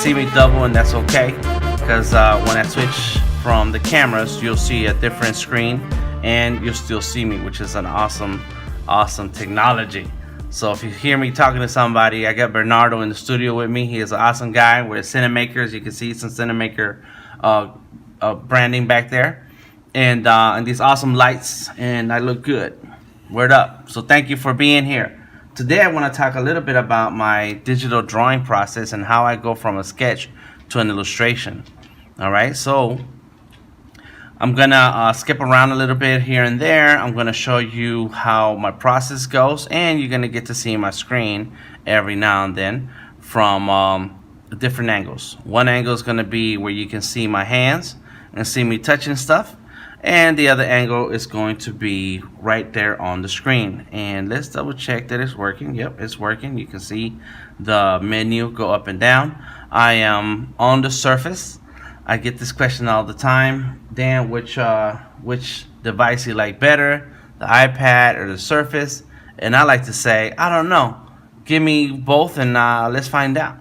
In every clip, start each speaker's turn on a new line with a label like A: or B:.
A: see me double, and that's okay, because when I switch from the cameras, you'll see a different screen and you'll still see me, which is an awesome technology. So if you hear me talking to somebody, I got Bernardo in the studio with me. He is an awesome guy. We're Cinemakers. You can see some Cinemaker branding back there, and these awesome lights, and I look good. Word up. So thank you for being here. Today I want to talk a little bit about my digital drawing process and how I go from a sketch to an illustration. All right, so I'm gonna skip around a little bit here and there. I'm gonna show you how my process goes, and you're gonna get to see my screen every now and then from different angles. One angle is gonna be where you can see my hands and see me touching stuff, and the other angle is going to be right there on the screen. And let's double check that it's working. Yep, it's working. You can see the menu go up and down. I am on the surface. I get this question all the time. Dan, which device you like better, the iPad or the Surface? And I like to say, I don't know. Give me both, and let's find out.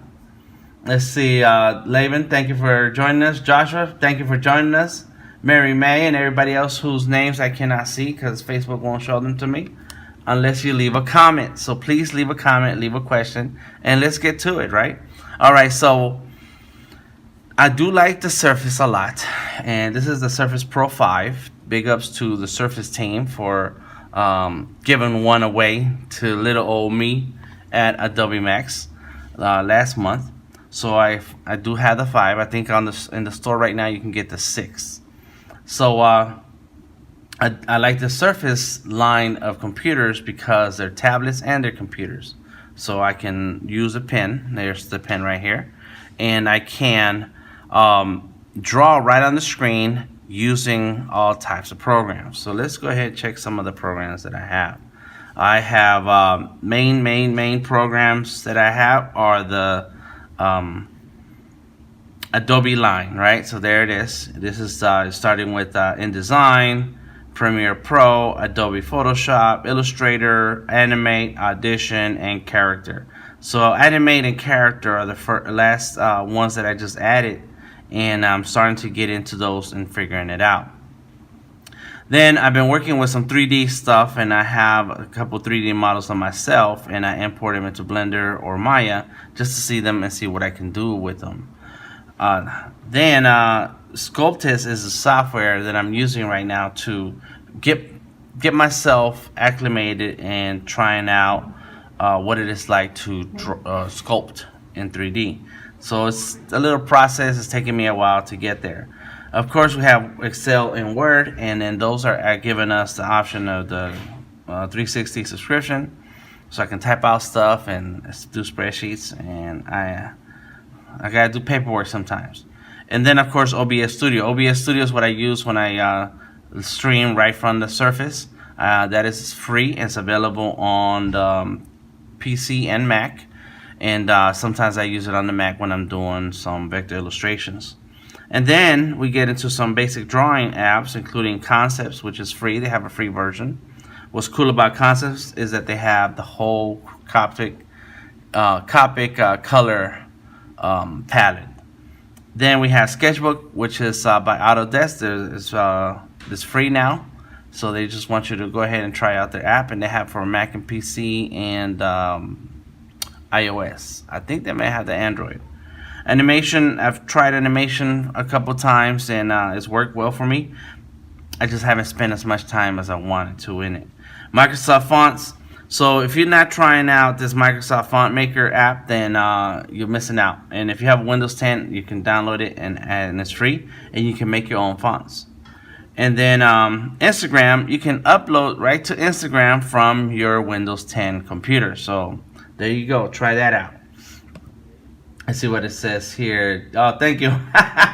A: Let's see, Laban, thank you for joining us. Joshua, thank you for joining us. Mary May, and everybody else whose names I cannot see because Facebook won't show them to me unless you leave a comment. So please leave a comment, leave a question, and let's get to it, right? All right, so I do like the Surface a lot, and this is the Surface Pro 5. Big ups to the Surface team for giving one away to little old me at Adobe Max last month. So I do have the 5. I think in the store right now you can get the 6. So I like the Surface line of computers because they're tablets and they're computers. So I can use a pen. There's the pen right here, and I can draw right on the screen using all types of programs. So let's go ahead and check some of the programs that I have. I have main programs that I have are the Adobe line, right? So there it is. This is starting with InDesign, Premiere Pro, Adobe Photoshop, Illustrator, Animate, Audition, and Character. So Animate and Character are the last ones that I just added, and I'm starting to get into those and figuring it out. Then I've been working with some 3D stuff, and I have a couple 3D models on myself, and I import them into Blender or Maya just to see them and see what I can do with them. Then Sculptus is the software that I'm using right now to get myself acclimated and trying out what it is like to sculpt in 3D. So it's a little process. It's taking me a while to get there. Of course, we have Excel and Word, and then those are giving us the option of the 360 subscription, so I can type out stuff and do spreadsheets, and I gotta do paperwork sometimes. And then, of course, OBS Studio. OBS Studio is what I use when I stream right from the Surface. That is free, and it's available on the PC and Mac. And sometimes I use it on the Mac when I'm doing some vector illustrations. And then we get into some basic drawing apps, including Concepts, which is free. They have a free version. What's cool about Concepts is that they have the whole Copic color palette. Then we have Sketchbook, which is by Autodesk. It's free now, so they just want you to go ahead and try out their app, and they have for Mac and PC and iOS. I think they may have the Android. Animation, I've tried animation a couple times, and it's worked well for me. I just haven't spent as much time as I wanted to in it. Microsoft Fonts. So if you're not trying out this Microsoft Font Maker app, then you're missing out. And if you have Windows 10, you can download it, and it's free, and you can make your own fonts. And then Instagram, you can upload right to Instagram from your Windows 10 computer. So there you go. Try that out. Let's see what it says here. Oh, thank you.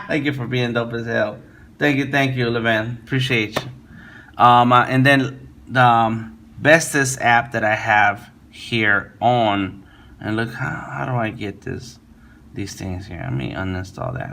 A: Thank you for being dope as hell. Thank you, Levan. Appreciate you. And then the bestest app that I have here on, and look, how do I get these things here? Let me uninstall that.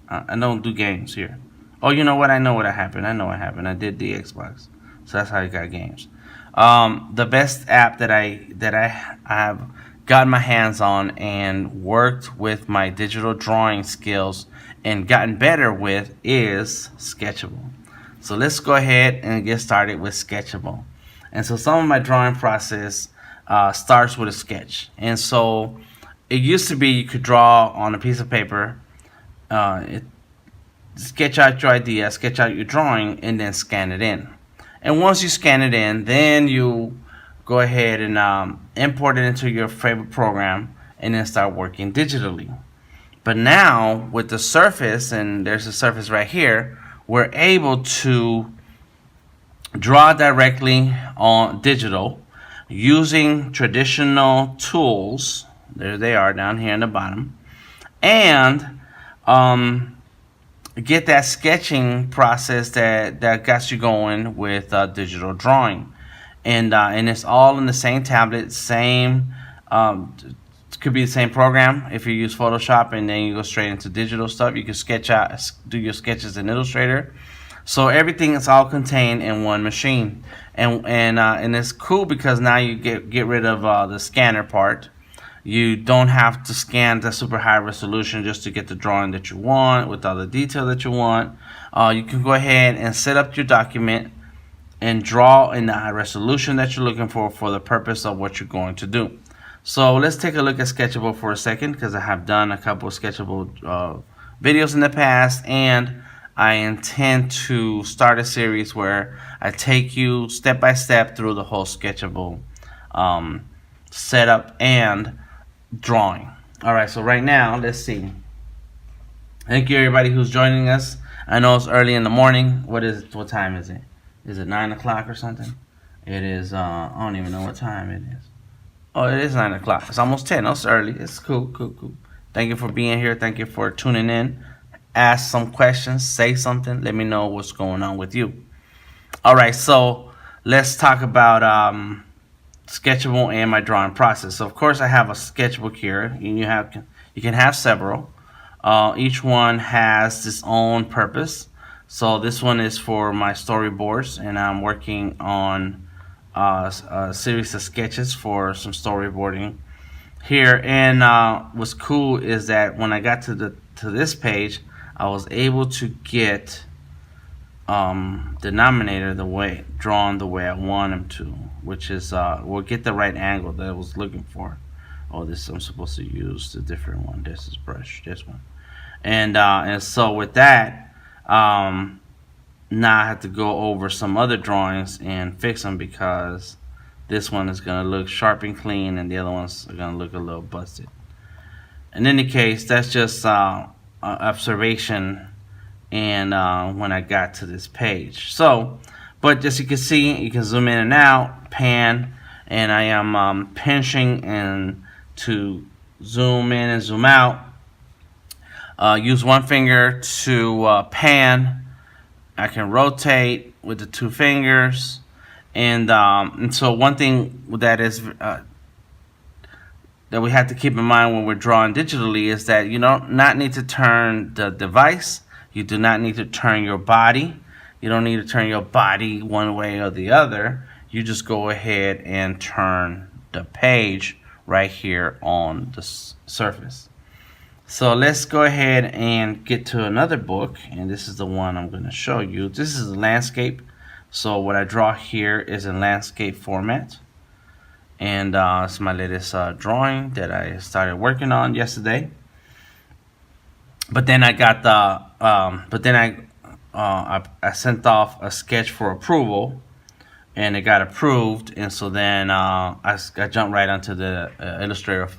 A: I don't do games here. Oh, you know what? I know what happened. I did the Xbox, so that's how I got games. The best app that I have got my hands on and worked with my digital drawing skills and gotten better with is Sketchable. So let's go ahead and get started with Sketchable. And so some of my drawing process starts with a sketch. And so it used to be you could draw on a piece of paper, sketch out your idea, sketch out your drawing, and then scan it in. And once you scan it in, then you go ahead and import it into your favorite program and then start working digitally. But now with the Surface, and there's a Surface right here, we're able to draw directly on digital using traditional tools. There they are down here in the bottom. And get that sketching process that got you going with digital drawing. And it's all in the same tablet, same could be the same program. If you use Photoshop and then you go straight into digital stuff, you can do your sketches in Illustrator. So everything is all contained in one machine, and it's cool because now you get rid of the scanner part. You don't have to scan the super high resolution just to get the drawing that you want with all the detail that you want. You can go ahead and set up your document and draw in the high resolution that you're looking for the purpose of what you're going to do. So let's take a look at Sketchable for a second, because I have done a couple of Sketchable videos in the past, and I intend to start a series where I take you step by step through the whole Sketchable setup and drawing. Alright, so right now, let's see. Thank you everybody who's joining us. I know it's early in the morning. What time is it? Is it 9 o'clock or something? It is, I don't even know what time it is. Oh, it is 9 o'clock. It's almost 10. Oh, it's early. It's cool. Thank you for being here. Thank you for tuning in. Ask some questions. Say something. Let me know what's going on with you. Alright, so let's talk about Sketchable and my drawing process. So of course I have a sketchbook here, and you can have several. Each one has its own purpose. So this one is for my storyboards, and I'm working on a series of sketches for some storyboarding here. And what's cool is that when I got to this page, I was able to get denominator drawn the way I want him to, which is we'll get the right angle that I was looking for. Oh, I'm supposed to use the different one. This is brush, this one, and so with that, now I have to go over some other drawings and fix them, because this one is gonna look sharp and clean, and the other ones are gonna look a little busted. In any case, that's just observation. And when I got to this page, but as you can see, you can zoom in and out, pan, and I am pinching and to zoom in and zoom out. Use one finger to pan. I can rotate with the two fingers, and so one thing that is that we have to keep in mind when we're drawing digitally is that you don't need to turn the device. You do not need to turn your body. You don't need to turn your body one way or the other. You just go ahead and turn the page right here on the Surface. So let's go ahead and get to another book, and this is the one I'm going to show you. This is a landscape. So what I draw here is in landscape format, and it's my latest drawing that I started working on yesterday. But then I got I sent off a sketch for approval, and it got approved, and so then I jumped right onto the Illustrator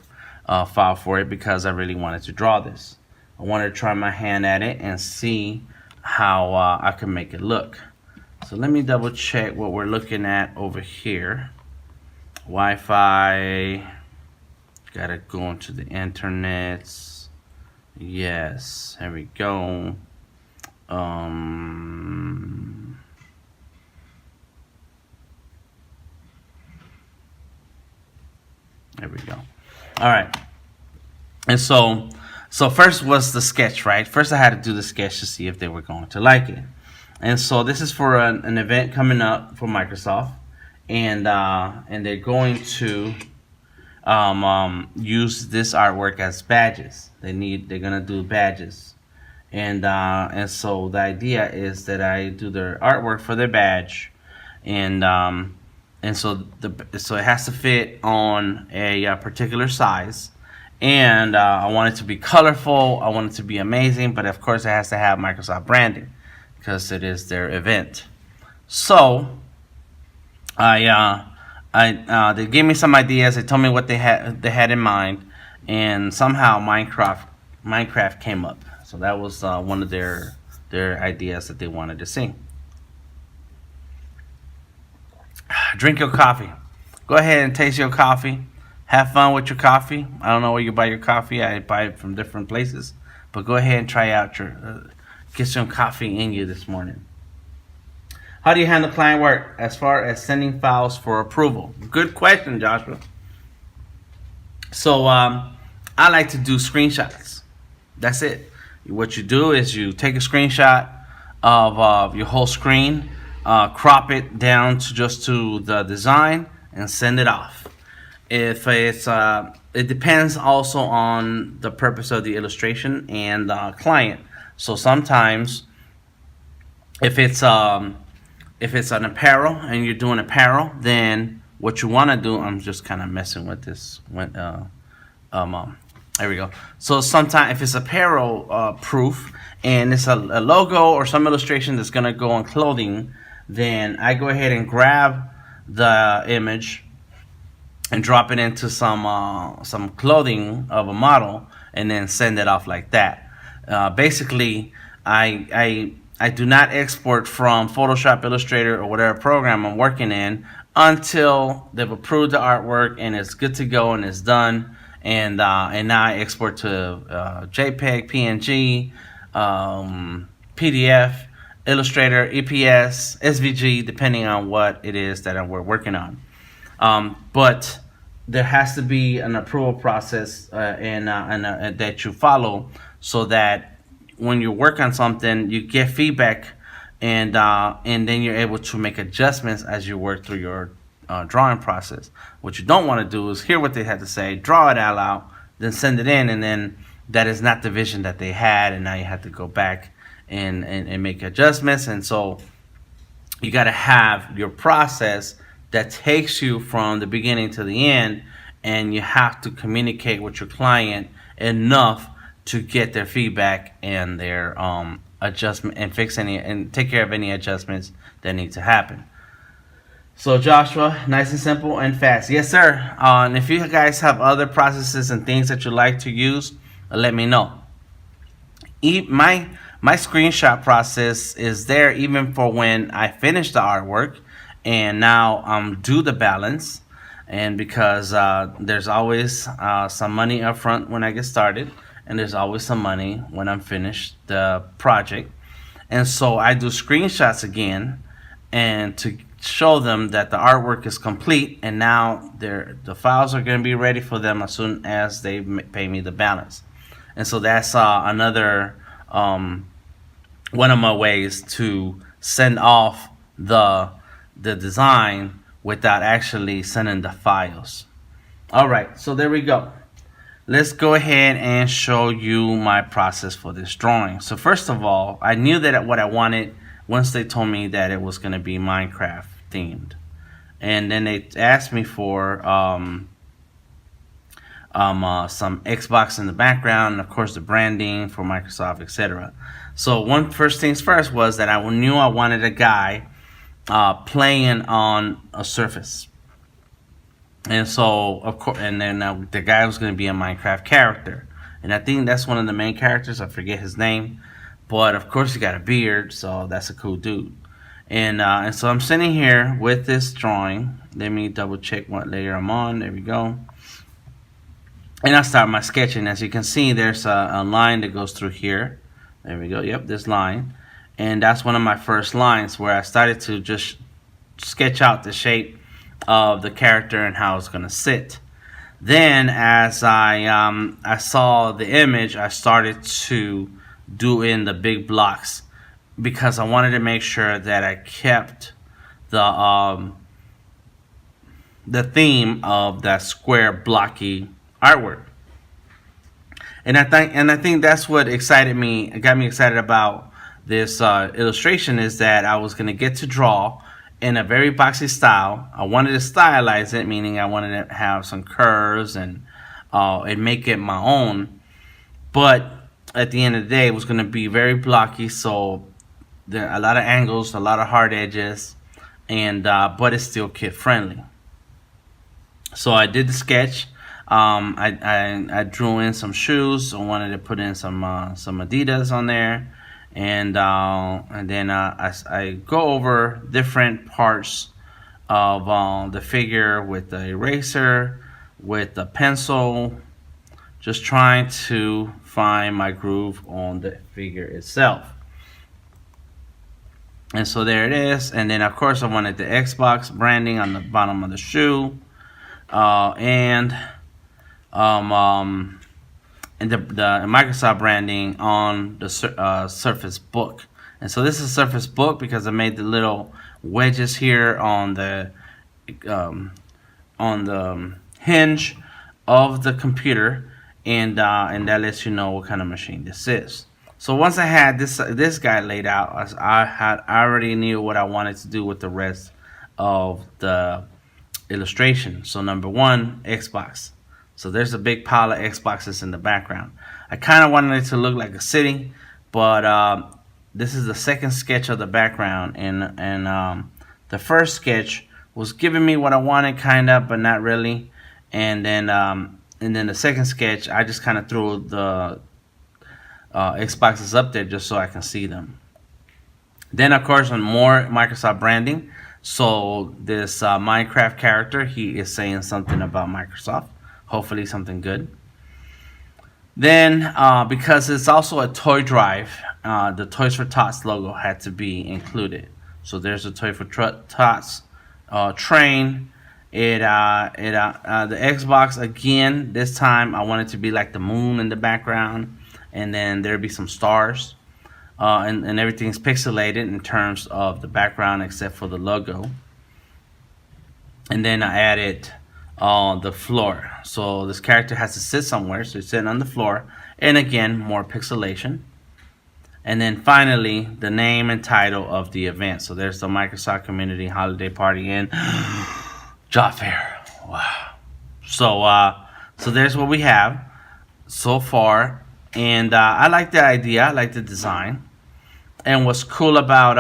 A: file for it, because I really wanted to draw this. I wanted to try my hand at it and see how I can make it look. So let me double check what we're looking at over here. Wi-Fi, gotta go into the internet. Yes, here we go. There we go. All right. And so first was the sketch, right? First I had to do the sketch to see if they were going to like it. And so this is for an event coming up for Microsoft, and they're going to use this artwork as badges. They're gonna do badges, and so the idea is that I do their artwork for their badge, and so it has to fit on a particular size, and I want it to be colorful. I want it to be amazing, but of course it has to have Microsoft branding because it is their event. So they gave me some ideas. They told me what they had in mind, and somehow Minecraft came up. So that was one of their ideas that they wanted to see. Drink your coffee. Go ahead and taste your coffee. Have fun with your coffee. I don't know where you buy your coffee. I buy it from different places, but go ahead and try out get some coffee in you this morning. How do you handle client work as far as sending files for approval? Good question, Joshua. So I like to do screenshots. That's it. What you do is you take a screenshot of your whole screen, crop it down to just to the design, and send it off. If it's it depends also on the purpose of the illustration and the client. So sometimes if it's an apparel and you're doing apparel, then what you want to do, I'm just kind of messing with this. There we go. So sometimes if it's apparel proof and it's a logo or some illustration that's going to go on clothing, then I go ahead and grab the image and drop it into some clothing of a model and then send it off like that. Basically, I do not export from Photoshop, Illustrator, or whatever program I'm working in until they've approved the artwork and it's good to go and it's done. And now I export to JPEG, PNG, PDF, Illustrator, EPS, SVG, depending on what it is that we're working on. But there has to be an approval process and that you follow, so that when you work on something, you get feedback, and then you're able to make adjustments as you work through your drawing process. What you don't want to do is hear what they had to say, draw it all out, then send it in, and then that is not the vision that they had, and now you have to go back and make adjustments. And so you got to have your process that takes you from the beginning to the end, and you have to communicate with your client enough to get their feedback and their adjustment and fix any and take care of any adjustments that need to happen. So Joshua, nice and simple and fast. Yes, sir. And if you guys have other processes and things that you like to use, let me know. My screenshot process is there even for when I finish the artwork and now do the balance. And because there's always some money up front when I get started, and there's always some money when I'm finished the project. And so I do screenshots again, and to show them that the artwork is complete, and now the files are going to be ready for them as soon as they pay me the balance. And so that's another one of my ways to send off the design without actually sending the files. All right, so there we go. Let's go ahead and show you my process for this drawing. So first of all, I knew that what I wanted once they told me that it was going to be Minecraft themed. And then they asked me for some Xbox in the background, and of course the branding for Microsoft, etc. So first things first was that I knew I wanted a guy playing on a surface. And so, of course, and then the guy was going to be a Minecraft character. And I think that's one of the main characters. I forget his name. But, of course, he got a beard, so that's a cool dude. And so I'm sitting here with this drawing. Let me double check what layer I'm on. There we go. And I start my sketching. As you can see, there's a line that goes through here. There we go. Yep, this line. And that's one of my first lines where I started to just sketch out the shape of the character and how it's going to sit. Then as I saw the image, I started to do in the big blocks because I wanted to make sure that I kept the the theme of that square blocky artwork. And I think that's what got me excited about this illustration, is that I was gonna get to draw in a very boxy style. I wanted to stylize it, meaning I wanted to have some curves and make it my own. But at the end of the day, it was gonna be very blocky, so there are a lot of angles, a lot of hard edges, and but it's still kid friendly. So I did the sketch. I drew in some shoes. I wanted to put in some Adidas on there, and then I go over different parts of the figure with the eraser, with the pencil, just trying to find my groove on the figure itself. And so there it is. And then of course I wanted the Xbox branding on the bottom of the shoe, and the Microsoft branding on the Surface Book. And so this is Surface Book because I made the little wedges here on the hinge of the computer, and that lets you know what kind of machine this is. So once I had this guy laid out, I already knew what I wanted to do with the rest of the illustration. So number one, Xbox. So there's a big pile of Xboxes in the background. I kind of wanted it to look like a city, but this is the second sketch of the background, and the first sketch was giving me what I wanted, kind of, but not really. And then the second sketch, I just kind of threw the Xboxes up there just so I can see them. Then of course on more Microsoft branding. So this Minecraft character, he is saying something about Microsoft, hopefully something good. Then because it's also a toy drive, the Toys for Tots logo had to be included. So there's a Toy for Tots train. The Xbox, again, this time I want it to be like the moon in the background, and then there'd be some stars, and everything's pixelated in terms of the background except for the logo. And then I added the floor. So this character has to sit somewhere, so he's sitting on the floor, and again, more pixelation. And then finally, the name and title of the event. So there's the Microsoft Community Holiday Party in Job Fair. Wow. So there's what we have so far, and I like the idea. I like the design. And what's cool about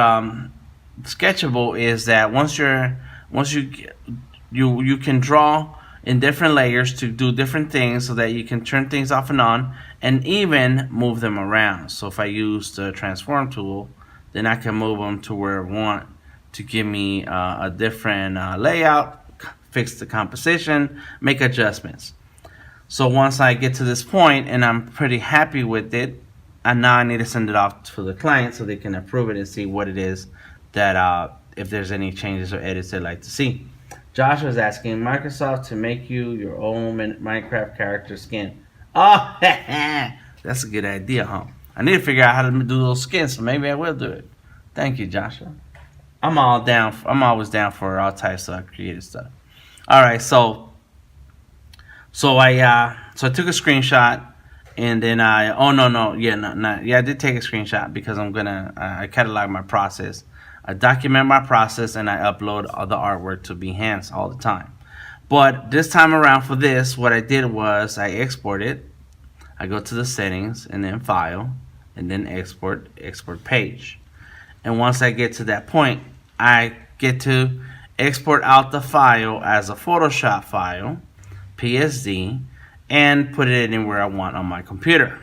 A: Sketchable is that once you can draw in different layers to do different things, so that you can turn things off and on, and even move them around. So if I use the transform tool, then I can move them to where I want to give me a different layout, fix the composition, make adjustments. So once I get to this point and I'm pretty happy with it, and now I need to send it off to the client so they can approve it and see what it is that if there's any changes or edits they'd like to see. Josh was asking Microsoft to make you your own Minecraft character skin. Oh, that's a good idea, huh? I need to figure out how to do those skins, so maybe I will do it. Thank you, Joshua. I'm always down for all types of creative stuff. All right, so I took a screenshot, and then I did take a screenshot because I catalog my process. I document my process, and I upload all the artwork to Behance all the time. But this time around for this, what I did was I export it. I go to the settings, and then file, and then export page. And once I get to that point, I get to export out the file as a Photoshop file, PSD, and put it anywhere I want on my computer.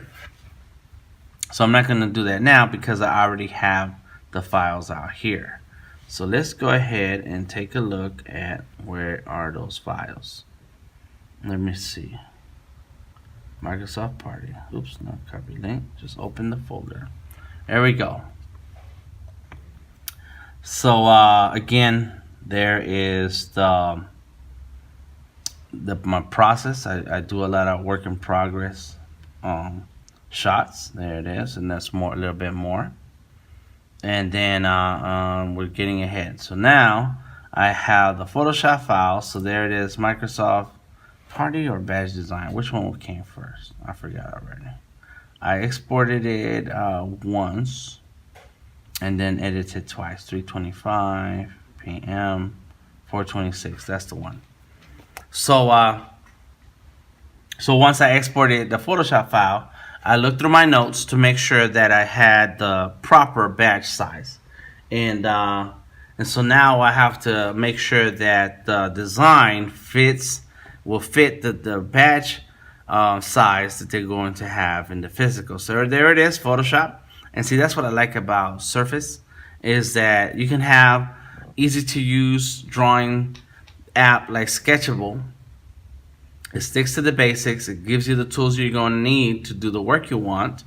A: So I'm not going to do that now because I already have the files out here. So let's go ahead and take a look at where are those files. Let me see. Microsoft Party. Oops, no copy link. Just open the folder. There we go. So again, there is my process. I do a lot of work in progress shots. There it is, and that's a little bit more. And then we're getting ahead. So now I have the Photoshop file. So there it is, Microsoft Party or Badge Design. Which one came first? I forgot already. I exported it once and then edited twice. 3:25 p.m. 4:26. That's the one. So so once I exported the Photoshop file, I looked through my notes to make sure that I had the proper badge size, and so now I have to make sure that the design will fit the badge size that they're going to have in the physical. So there it is, Photoshop. And see, that's what I like about Surface, is that you can have easy to use drawing app like Sketchable. It sticks to the basics. It gives you the tools you're going to need to do the work you want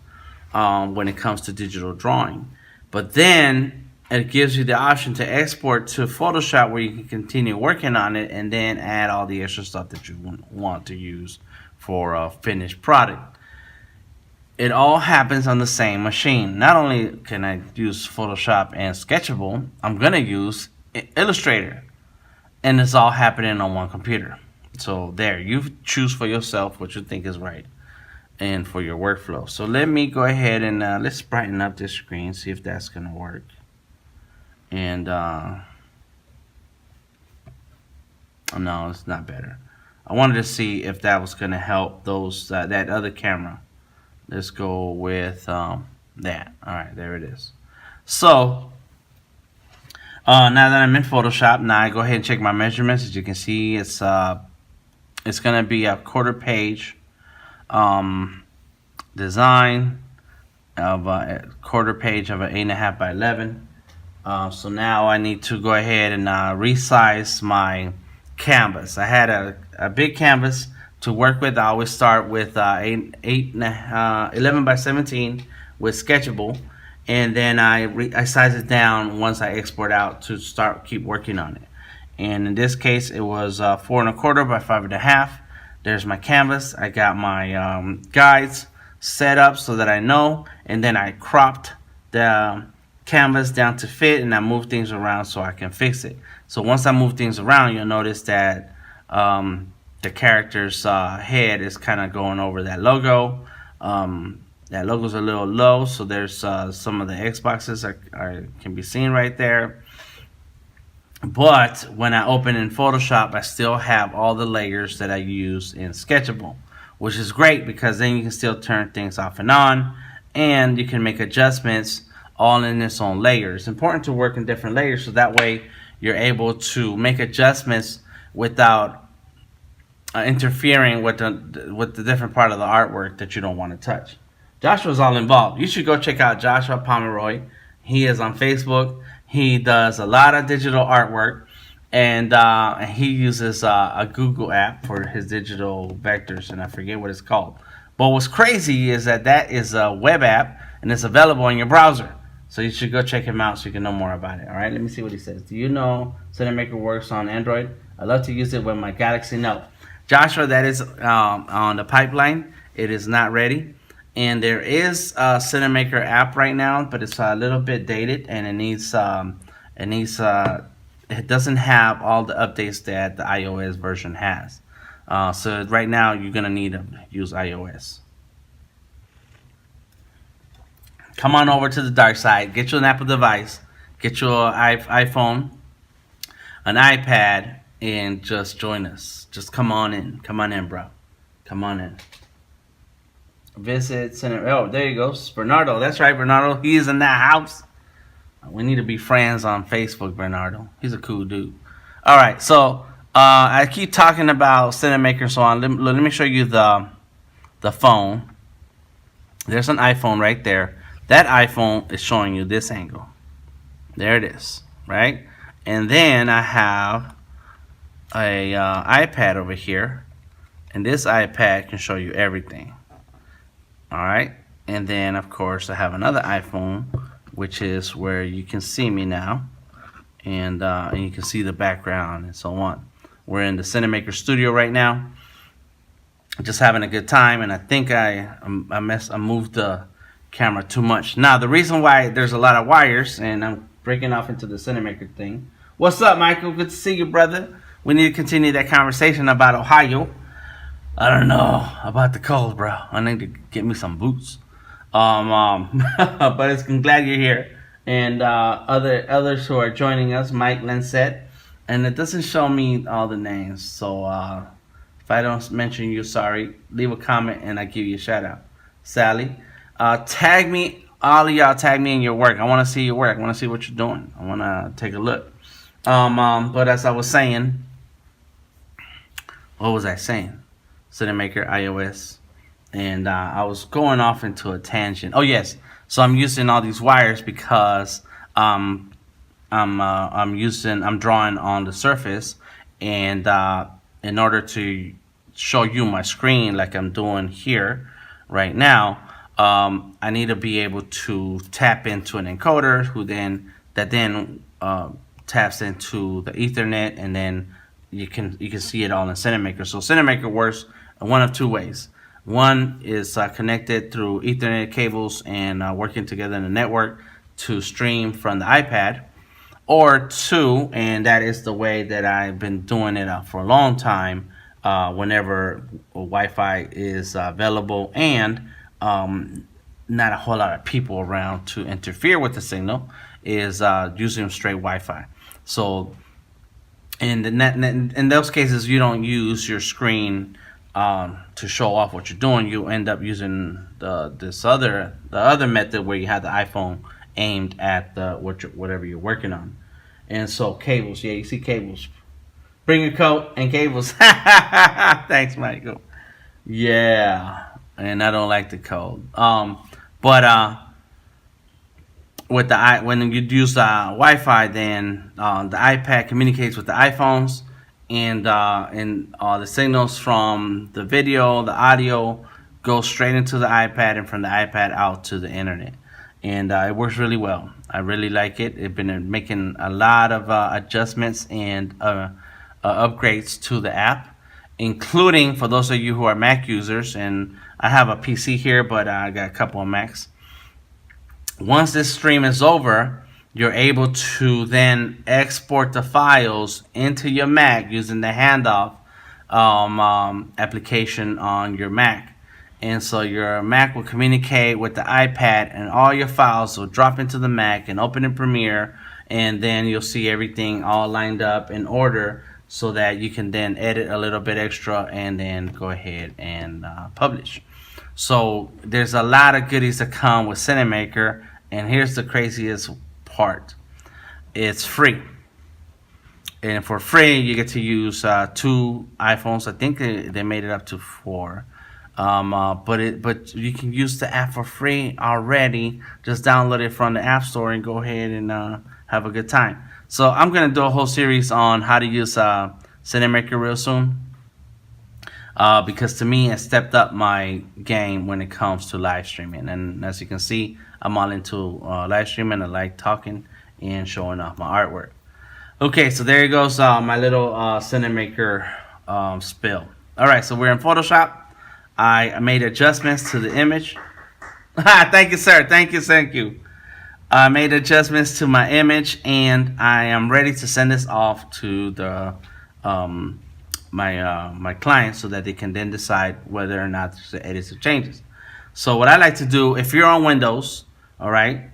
A: when it comes to digital drawing. But then it gives you the option to export to Photoshop, where you can continue working on it and then add all the extra stuff that you want to use for a finished product. It all happens on the same machine. Not only can I use Photoshop and Sketchable, I'm going to use Illustrator. And it's all happening on one computer. So there, you choose for yourself what you think is right and for your workflow. So let me go ahead and let's brighten up this screen, see if that's going to work. And no, it's not better. I wanted to see if that was going to help those that other camera. Let's go with that. All right, there it is. So now that I'm in Photoshop, now I go ahead and check my measurements. As you can see, it's going to be a 1/4 page design of a 1/4 page of an 8.5 by 11. So now I need to go ahead and resize my canvas. I had a big canvas to work with. I always start with 11 by 17 with Sketchable, and then I size it down once I export out to keep working on it. And in this case, it was 4 1/4 by 5.5. There's my canvas. I got my guides set up so that I know, and then I cropped the canvas down to fit, and I moved things around so I can fix it. So once I move things around, you'll notice that the character's head is kind of going over that logo. That logo's a little low, so there's some of the Xboxes can be seen right there. But when I open in Photoshop, I still have all the layers that I use in Sketchable, which is great because then you can still turn things off and on, and you can make adjustments all in its own layer. It's important to work in different layers so that way you're able to make adjustments without interfering with the different part of the artwork that you don't want to touch. Joshua's all involved. You should go check out Joshua Pomeroy. He is on Facebook. He does a lot of digital artwork, and he uses a Google app for his digital vectors, and I forget what it's called. But what's crazy is that is a web app, and it's available in your browser. So you should go check him out so you can know more about it. All right, let me see what he says. Do you know Cinemaker works on Android? I love to use it with my Galaxy Note. Joshua, that is on the pipeline. It is not ready. And there is a Cinemaker app right now, but it's a little bit dated, and it doesn't have all the updates that the iOS version has. So right now you're gonna need to use iOS. Come on over to the dark side. Get you an Apple device. Get your iPhone, an iPad, and just join us. Just come on in. Come on in, bro. Come on in. Visit Center. Oh, there you go. Bernardo. That's right, Bernardo. He is in that house. We need to be friends on Facebook, Bernardo. He's a cool dude. All right, so I keep talking about Cinemaker and so on. Let me show you the phone. There's an iPhone right there. That iPhone is showing you this angle. There it is, right? And then I have a iPad over here, and this iPad can show you everything. All right, and then of course I have another iPhone, which is where you can see me now, and you can see the background and so on. We're in the Cinemaker studio right now, just having a good time, and I think I moved the camera too much. Now the reason why there's a lot of wires, and I'm breaking off into the Cinemaker thing. What's up, Michael? Good to see you, brother. We need to continue that conversation about Ohio. I don't know about the cold, bro. I need to get me some boots. But I'm glad you're here, and others who are joining us, Mike Lancet, and it doesn't show me all the names. So if I don't mention you, sorry. Leave a comment and I give you a shout out. Sally, tag me. All of y'all tag me in your work. I want to see your work. I want to see what you're doing. I want to take a look. But as I was saying, what was I saying? Cinemaker iOS, and I was going off into a tangent. Oh yes, so I'm using all these wires because I'm drawing on the surface, and in order to show you my screen like I'm doing here right now, I need to be able to tap into an encoder that then taps into the Ethernet, and then you can see it all in Cinemaker. So Cinemaker works one of two ways. One is connected through Ethernet cables and working together in a network to stream from the iPad, or two, and that is the way that I've been doing it for a long time, whenever Wi-Fi is available and not a whole lot of people around to interfere with the signal, is using straight Wi-Fi. So in those cases, you don't use your screen to show off what you're doing. You end up using the other method where you have the iPhone aimed at whatever you're working on. And so cables, yeah, you see cables. Bring your coat and cables. Thanks, Michael. Yeah, and I don't like the cold. But with when you use Wi-Fi, then the iPad communicates with the iPhones, and the signals from the video, the audio, go straight into the iPad, and from the iPad out to the internet, and it works really well. I really like it. I've been making a lot of adjustments and upgrades to the app, including for those of you who are Mac users, and I have a PC here, but I got a couple of Macs. Once this stream is over, you're able to then export the files into your Mac using the handoff application on your Mac. And so your Mac will communicate with the iPad, and all your files will drop into the Mac and open in Premiere, and then you'll see everything all lined up in order so that you can then edit a little bit extra and then go ahead and publish. So there's a lot of goodies that come with Cinemaker, and here's the craziest part. It's free. And for free, you get to use 2 iPhones. I think they made it up to 4. But you can use the app for free already. Just download it from the App Store and go ahead and have a good time. So I'm going to do a whole series on how to use Cinemaker real soon. Because to me, it stepped up my game when it comes to live streaming. And as you can see, I'm all into live streaming. I like talking and showing off my artwork. Okay, so there goes my little Cinemaker spill. All right, so we're in Photoshop. I made adjustments to the image. Thank you, sir. Thank you. I made adjustments to my image, and I am ready to send this off to the my client so that they can then decide whether or not to edit the changes. So what I like to do, if you're on Windows, all right,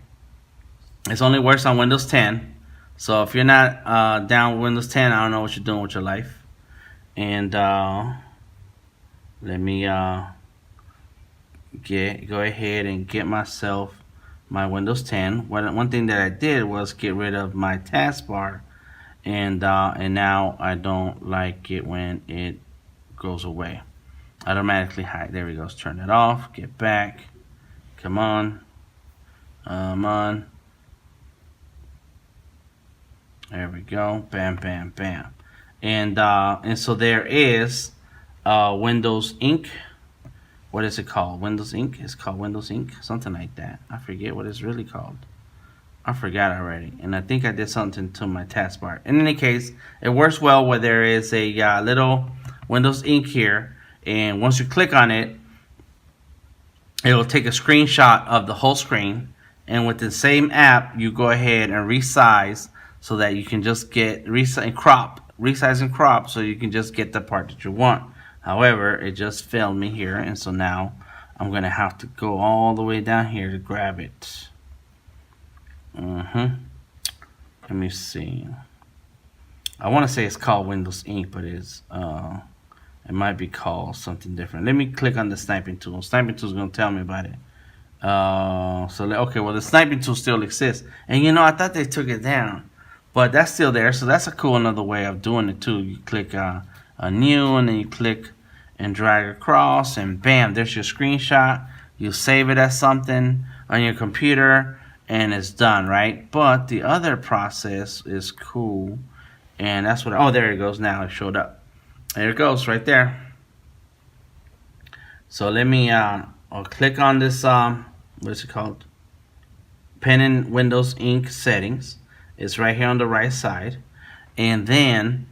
A: it only works on Windows 10. So if you're not down with Windows 10, I don't know what you're doing with your life. And let me go ahead and get myself my Windows 10. One thing that I did was get rid of my taskbar, and now I don't like it when it goes away. Automatically hide. There we go. Let's turn it off. Get back. Come on. There we go. Bam, bam, bam. And so there is Windows Ink. What is it called? Windows Ink? It's called Windows Ink, something like that. I forget what it's really called. I forgot already, and I think I did something to my taskbar. In any case, it works well where there is a little Windows Ink here, and once you click on it, it will take a screenshot of the whole screen, and with the same app, you go ahead and resize so that you can just get resize and crop, so you can just get the part that you want. However, it just failed me here, and so now I'm gonna have to go all the way down here to grab it. Let me see. I want to say it's called Windows Ink, but it might be called something different. Let me click on the sniping tool. Sniping tool is going to tell me about it. Okay, well, the sniping tool still exists. And you know, I thought they took it down, but that's still there. So that's a cool another way of doing it too. You click a new, and then you click and drag across, and bam, there's your screenshot. You save it as something on your computer, and it's done, right? But the other process is cool. And that's what, oh, there it goes now. It showed up. There it goes right there. So let me, I'll click on this, what is it called? Pen and Windows Ink settings. It's right here on the right side. And then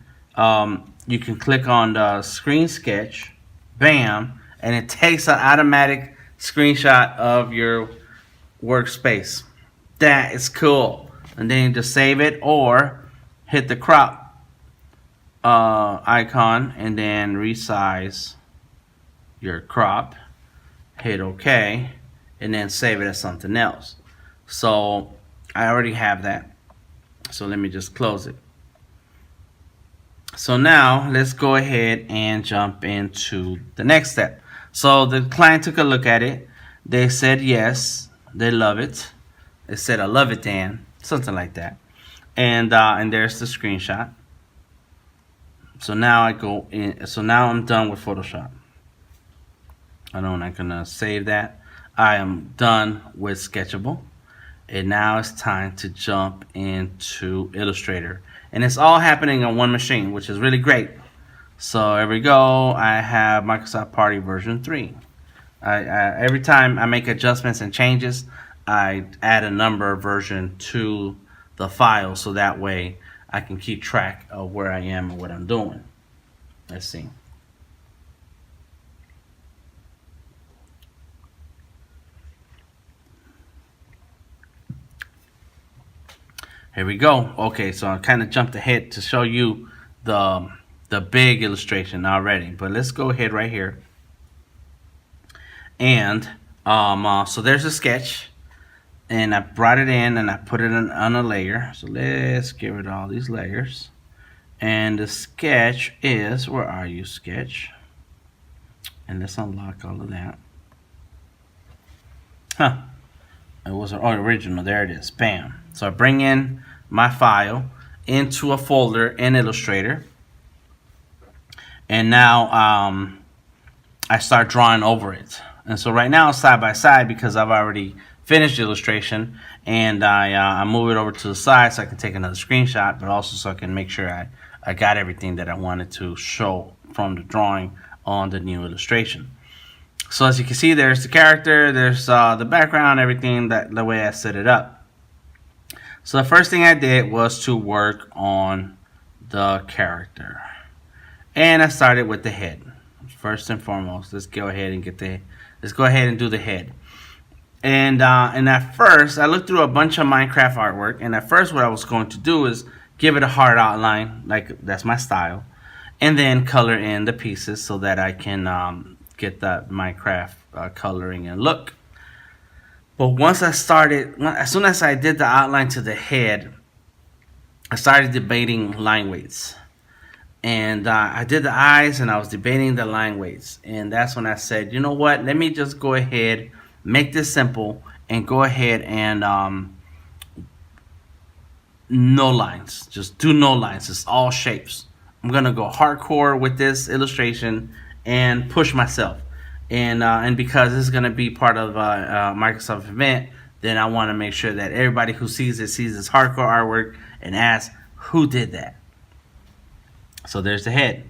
A: you can click on the screen sketch, bam, and it takes an automatic screenshot of your workspace. That is cool. And then you just save it, or hit the crop icon and then resize your crop, hit OK, and then save it as something else. So I already have that, so let me just close it. So now let's go ahead and jump into the next step. So the client took a look at it. They said yes, they love it. They said, I love it, Dan, something like that. And there's the screenshot. So now I go in. So now I'm done with Photoshop. I'm not gonna save that. I am done with Sketchable, and now it's time to jump into Illustrator. And it's all happening on one machine, which is really great. So here we go. I have Microsoft Party version 3. Every time I make adjustments and changes, I add a number version to the file, so that way I can keep track of where I am and what I'm doing. Let's see. Here we go. Okay, so I kind of jumped ahead to show you the big illustration already, but let's go ahead right here. And so there's a sketch, and I brought it in and I put it on a layer. So let's get rid of all these layers. And the sketch is, where are you, sketch? And let's unlock all of that. Huh. It was original. There it is. Bam. So I bring in my file into a folder in Illustrator. And now I start drawing over it. And so right now, side by side, because I've already finished the illustration, and I move it over to the side so I can take another screenshot, but also so I can make sure I got everything that I wanted to show from the drawing on the new illustration. So as you can see, there's the character, there's the background, everything the way I set it up. So the first thing I did was to work on the character. And I started with the head. First and foremost, let's go ahead and do the head. And at first, I looked through a bunch of Minecraft artwork, and at first what I was going to do is give it a hard outline, like that's my style, and then color in the pieces so that I can get that Minecraft coloring and look. But as soon as I did the outline to the head, I started debating line weights. And I did the eyes, and I was debating the line weights. And that's when I said, you know what, let me just go ahead, make this simple, and go ahead and no lines. Just do no lines. It's all shapes. I'm going to go hardcore with this illustration and push myself. And because this is going to be part of a Microsoft event, then I want to make sure that everybody who sees this hardcore artwork and asks, who did that? So there's the head.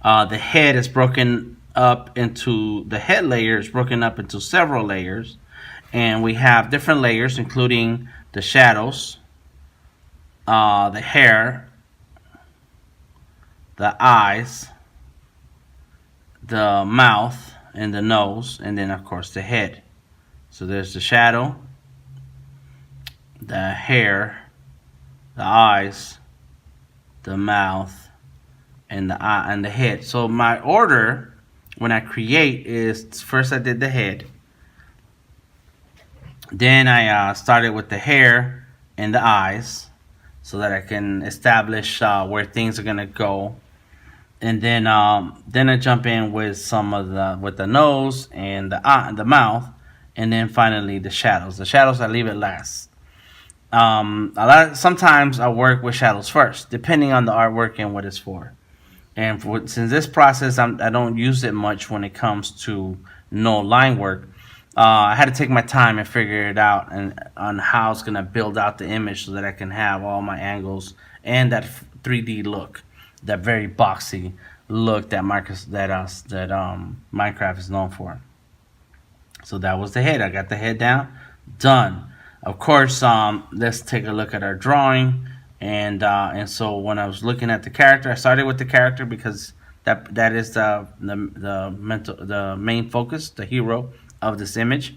A: The head is broken up into, the head layer is broken up into several layers. And we have different layers, including the shadows, the hair, the eyes, the mouth, and the nose, and then of course the head. So there's the shadow, the hair, the eyes, the mouth, and the eye and the head. So my order when I create is first I did the head, then I started with the hair and the eyes, so that I can establish where things are gonna go, and then I jump in with some of the nose and the eye, the mouth, and then finally the shadows. The shadows I leave it last. Sometimes I work with shadows first, depending on the artwork and what it's for. And since this process, I don't use it much when it comes to no line work. I had to take my time and figure it out and on how it's gonna build out the image so that I can have all my angles and that 3D look, that very boxy look that Minecraft is known for. So that was the head. I got the head down, done. Of course, let's take a look at our drawing. And so when I was looking at the character, I started with the character because that is the main focus, the hero of this image.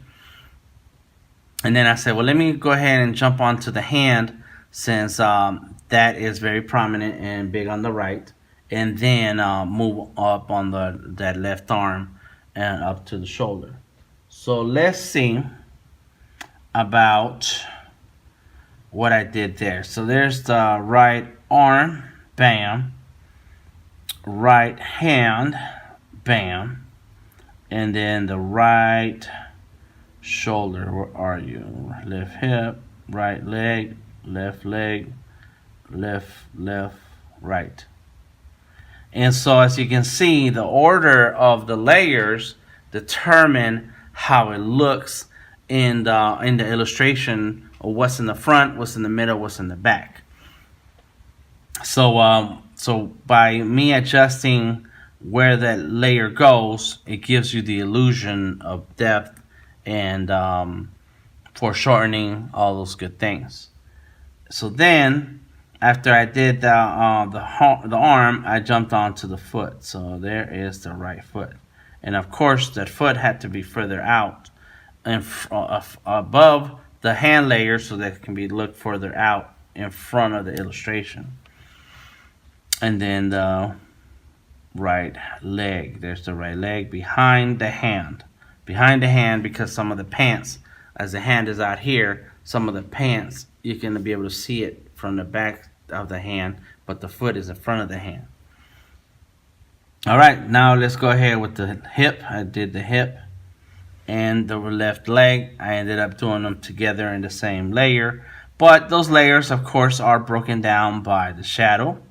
A: And then I said, well, let me go ahead and jump onto the hand, since that is very prominent and big on the right, and then move up on that left arm and up to the shoulder. So let's see about what I did there. So there's the right arm, bam, right hand, bam, and then the right shoulder. Where are you? Left hip, right leg, left, right. And so as you can see, the order of the layers determine how it looks in the illustration, or what's in the front, what's in the middle, what's in the back. So by me adjusting where that layer goes, it gives you the illusion of depth and foreshortening, all those good things. So then, after I did the arm, I jumped onto the foot. So there is the right foot, and of course that foot had to be further out and above the hand layer, so that it can be looked further out in front of the illustration. And then the right leg. There's the right leg behind the hand. Behind the hand, because some of the pants, as the hand is out here, some of the pants, you can be able to see it from the back of the hand, but the foot is in front of the hand. All right, now let's go ahead with the hip. I did the hip and the left leg. I ended up doing them together in the same layer, but those layers, of course, are broken down by the shadow,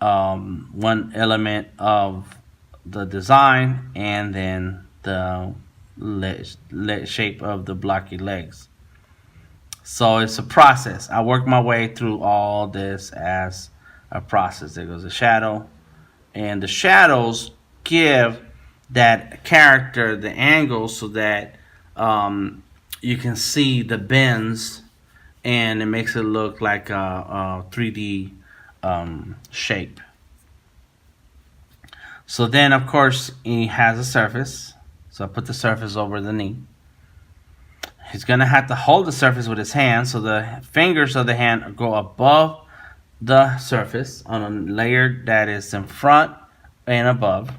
A: one element of the design, and then the shape of the blocky legs. So it's a process. I work my way through all this as a process. There goes the shadow, and the shadows give that character the angle so that you can see the bends, and it makes it look like a 3D shape. So then, of course, he has a surface. So I put the surface over the knee. He's going to have to hold the surface with his hand, so the fingers of the hand go above the surface on a layer that is in front and above.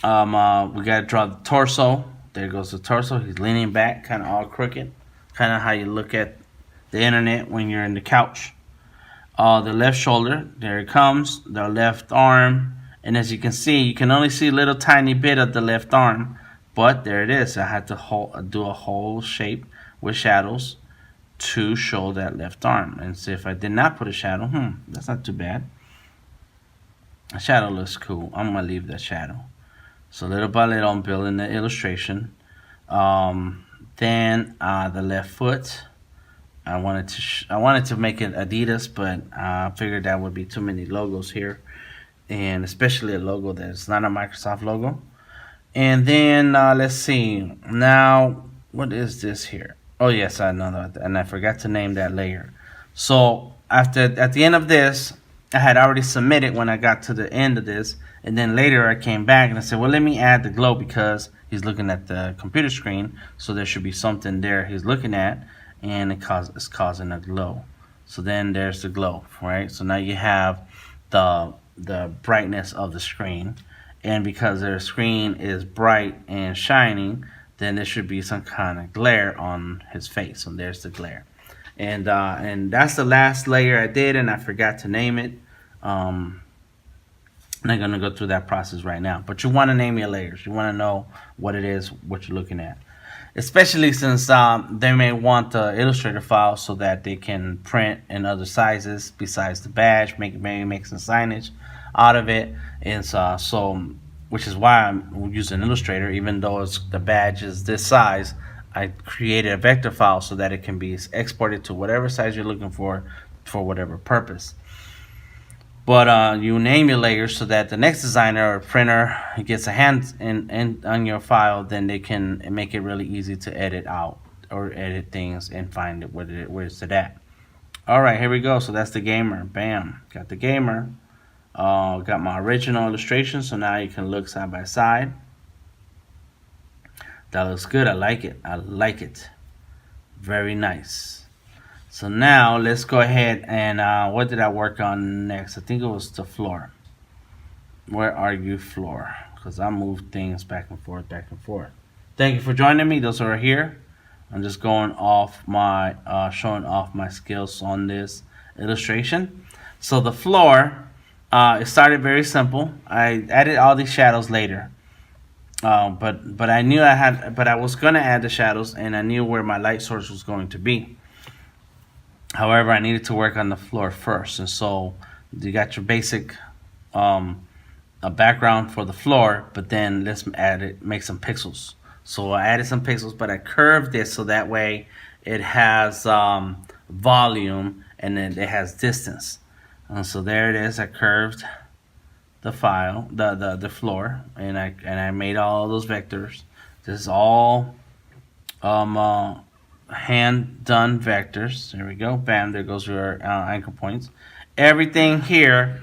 A: We got to draw the torso. There goes the torso. He's leaning back, kind of all crooked, kind of how you look at the internet when you're in the couch. The left shoulder, there it comes. The left arm, and as you can see, you can only see a little tiny bit of the left arm, but there it is. I had to do a whole shape with shadows to show that left arm. And see, if I did not put a shadow, that's not too bad. A shadow looks cool. I'm gonna leave that shadow. So little by little, I'm building the illustration. Then the left foot. I wanted to make it Adidas, but I figured that would be too many logos here, and especially a logo that's not a Microsoft logo. And then let's see. Now, what is this here? Oh yes, I know that, and I forgot to name that layer. So at the end of this, I had already submitted when I got to the end of this, and then later I came back and I said, well, let me add the glow because he's looking at the computer screen, so there should be something there he's looking at. and it's causing a glow. So then there's the glow, right? So now you have the brightness of the screen, and because their screen is bright and shining, then there should be some kind of glare on his face. And there's the glare, and that's the last layer I did, and I forgot to name it. I'm not gonna go through that process right now, but you want to name your layers. You want to know what it is, what you're looking at, especially since they may want the Illustrator file so that they can print in other sizes besides the badge, maybe make some signage out of it, and which is why I'm using Illustrator, even though the badge is this size. I created a vector file so that it can be exported to whatever size you're looking for whatever purpose. But you name your layers so that the next designer or printer gets a hand in on your file, then they can make it really easy to edit out or edit things and find it where's it at. All right, here we go. So that's the gamer. Bam, got the gamer. Got my original illustration. So now you can look side by side. That looks good. I like it. I like it. Very nice. So now let's go ahead and what did I work on next? I think it was the floor. Where are you, floor? Because I moved things back and forth, back and forth. Thank you for joining me. Those who are here. I'm just going off my, showing off my skills on this illustration. So the floor, it started very simple. I added all these shadows later. But I knew I was gonna add the shadows, and I knew where my light source was going to be. However, I needed to work on the floor first, and so you got your basic a background for the floor, but then let's make some pixels. So I added some pixels, but I curved it so that way it has volume and then it has distance. And so there it is. I curved the file, the floor, and I made all those vectors. This is all hand done vectors. There we go. Bam, there goes your anchor points. Everything here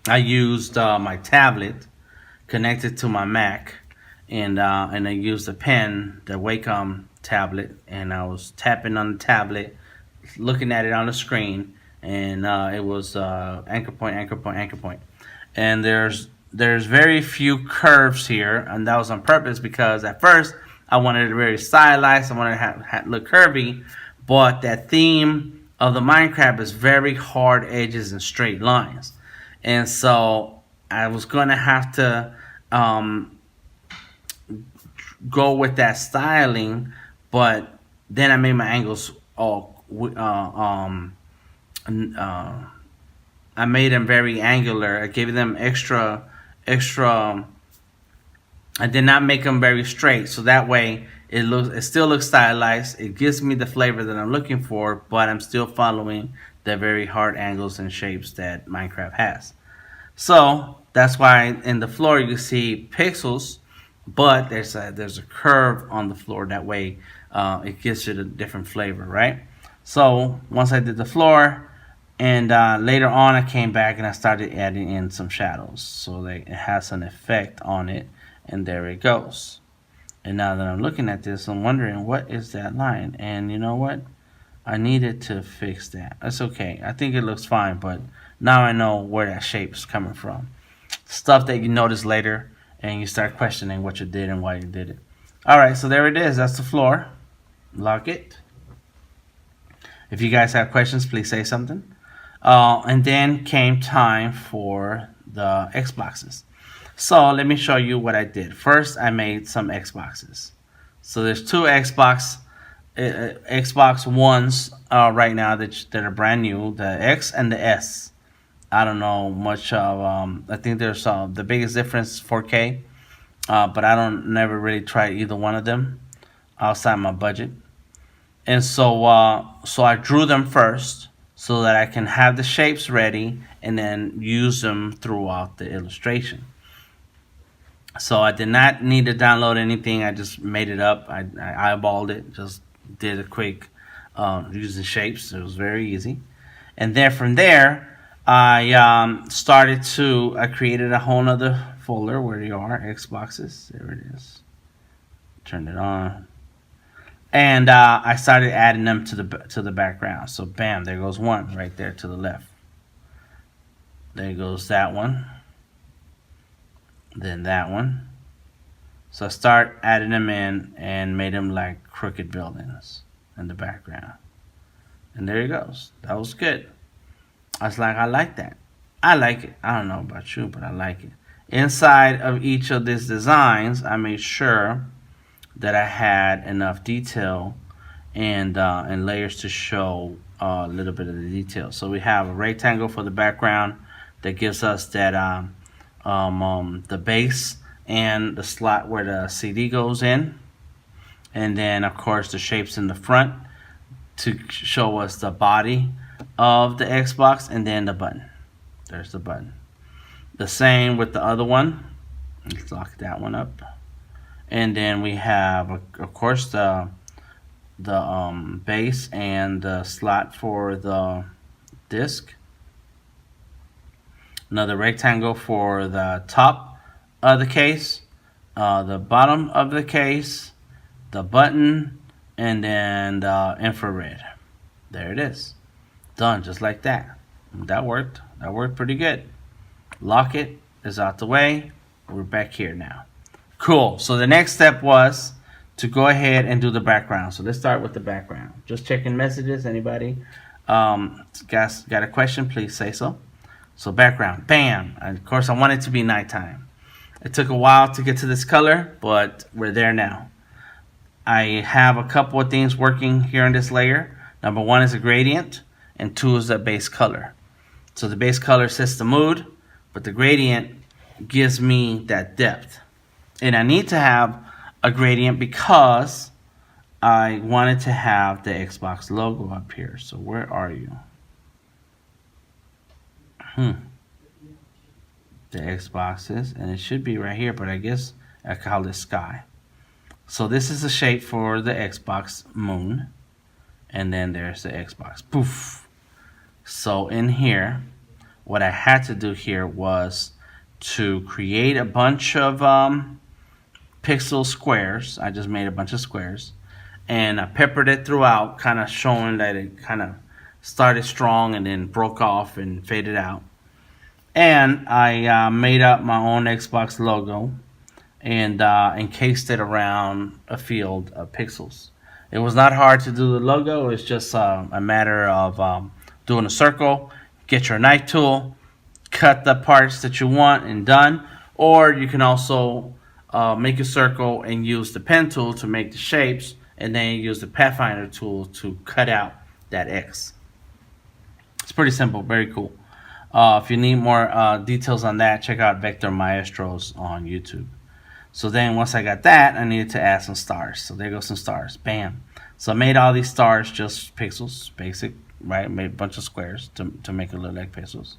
A: I used my tablet connected to my Mac, and I used a pen, the Wacom tablet, and I was tapping on the tablet, looking at it on the screen, and it was anchor point, anchor point, anchor point. And there's very few curves here, and that was on purpose because at first I wanted it very stylized. I wanted to look curvy, but that theme of the Minecraft is very hard edges and straight lines, and so I was going to have to go with that styling. But then I made my angles all I made them very angular. I gave them extra. I did not make them very straight, so that way it still looks stylized. It gives me the flavor that I'm looking for, but I'm still following the very hard angles and shapes that Minecraft has. So that's why in the floor you see pixels, but there's a curve on the floor. That way it gives it a different flavor, right? So once I did the floor, and later on I came back and I started adding in some shadows so that it has an effect on it. And there it goes. And now that I'm looking at this, I'm wondering, what is that line? And you know what? I needed to fix that. That's okay. I think it looks fine, but now I know where that shape is coming from. Stuff that you notice later, and you start questioning what you did and why you did it. All right, so there it is. That's the floor. Lock it. If you guys have questions, please say something. And then came time for the Xboxes. So let me show you what I did. First, I made some Xboxes. So there's two Xbox Ones right now that are brand new, the X and the S. I don't know much of. I think there's the biggest difference 4K, but I don't never really try either one of them outside my budget. And so I drew them first so that I can have the shapes ready and then use them throughout the illustration. So I did not need to download anything. I just made it up. I eyeballed it. Just did a quick using shapes. It was very easy. And then from there, I created a whole nother folder where you are, Xboxes. There it is. Turn it on. And I started adding them to the background. So bam, there goes one right there to the left. There goes that one. Then that one. So I start adding them in and made them like crooked buildings in the background. And there he goes. That was good. I was like, I like that. I like it. I don't know about you, but I like it. Inside of each of these designs, I made sure that I had enough detail and layers to show a little bit of the detail. So we have a rectangle for the background that gives us that the base and the slot where the CD goes in, and then of course the shapes in the front to show us the body of the Xbox, and then the button. There's the button. The same with the other one. Let's lock that one up. And then we have, of course, the base and the slot for the disc. Another rectangle for the top of the case, the bottom of the case, the button, and then the infrared. There it is. Done just like that. That worked. That worked pretty good. Lock it is out the way. We're back here now. Cool. So the next step was to go ahead and do the background. So let's start with the background. Just checking messages. Anybody guys got a question? Please say so. So background, bam. And of course, I want it to be nighttime. It took a while to get to this color, but we're there now. I have a couple of things working here in this layer. Number one is a gradient, and two is the base color. So the base color sets the mood, but the gradient gives me that depth. And I need to have a gradient because I wanted to have the Xbox logo up here. So where are you? The Xboxes, and it should be right here, but I guess I call it sky. So this is the shape for the Xbox moon, and then there's the Xbox. Poof. So in here, what I had to do here was to create a bunch of pixel squares. I just made a bunch of squares, and I peppered it throughout, kind of showing that it kind of started strong and then broke off and faded out. And I made up my own Xbox logo and encased it around a field of pixels. It was not hard to do the logo. It's just a matter of doing a circle, get your knife tool, cut the parts that you want, and done. Or you can also make a circle and use the pen tool to make the shapes, and then use the Pathfinder tool to cut out that X. It's pretty simple, very cool. If you need more details on that, check out Vector Maestros on YouTube. So then once I got that, I needed to add some stars. So there goes some stars. Bam. So I made all these stars just pixels, basic, right? Made a bunch of squares to make it look like pixels.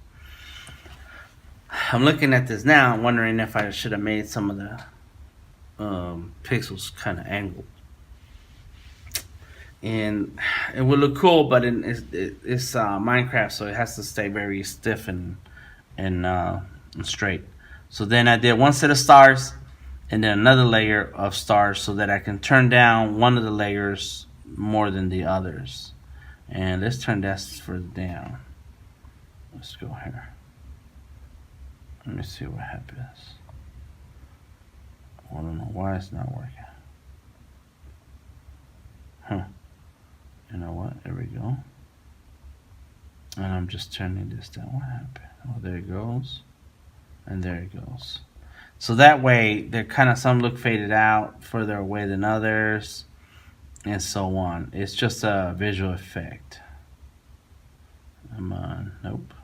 A: I'm looking at this now, wondering if I should have made some of the pixels kind of angled. And it would look cool, but it's Minecraft, so it has to stay very stiff and straight. So then I did one set of stars, and then another layer of stars, so that I can turn down one of the layers more than the others. And let's turn that further down. Let's go here. Let me see what happens. I don't know why it's not working. You know what? There we go. And I'm just turning this down. What happened? Oh, there it goes. And there it goes. So that way, they're kind of, some look faded out further away than others, and so on. It's just a visual effect. Come on. Nope.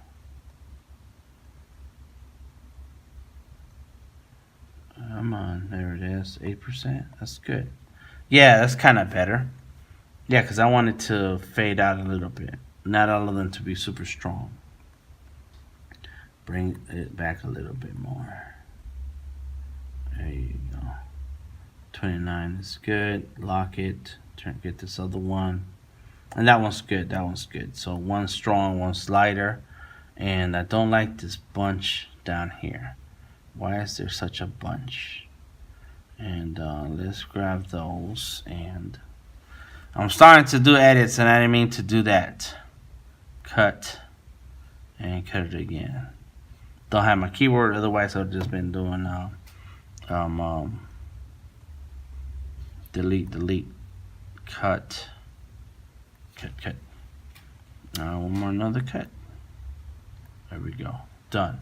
A: Come on. There it is. 8%. That's good. Yeah, that's kind of better. Yeah, because I want it to fade out a little bit. Not all of them to be super strong. Bring it back a little bit more. There you go. 29 is good. Lock it. Get this other one. And that one's good. That one's good. So one strong, one lighter. And I don't like this bunch down here. Why is there such a bunch? And let's grab those and I'm starting to do edits and I didn't mean to do that. Cut and cut it again. Don't have my keyboard, otherwise I've just been doing delete, cut. One more, another cut. There we go, done.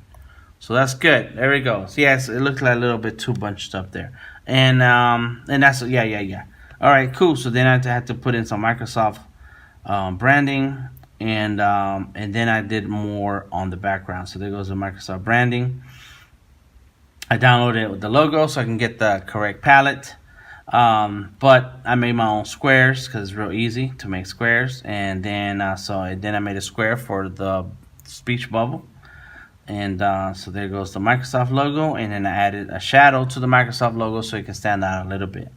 A: So that's good. There we go. So yes, it looks like a little bit too bunched up there, and that's yeah. All right, cool. So then I had to put in some Microsoft branding, and then I did more on the background. So there goes the Microsoft branding. I downloaded it with the logo so I can get the correct palette. But I made my own squares because it's real easy to make squares. And then I made a square for the speech bubble. And so there goes the Microsoft logo. And then I added a shadow to the Microsoft logo so it can stand out a little bit.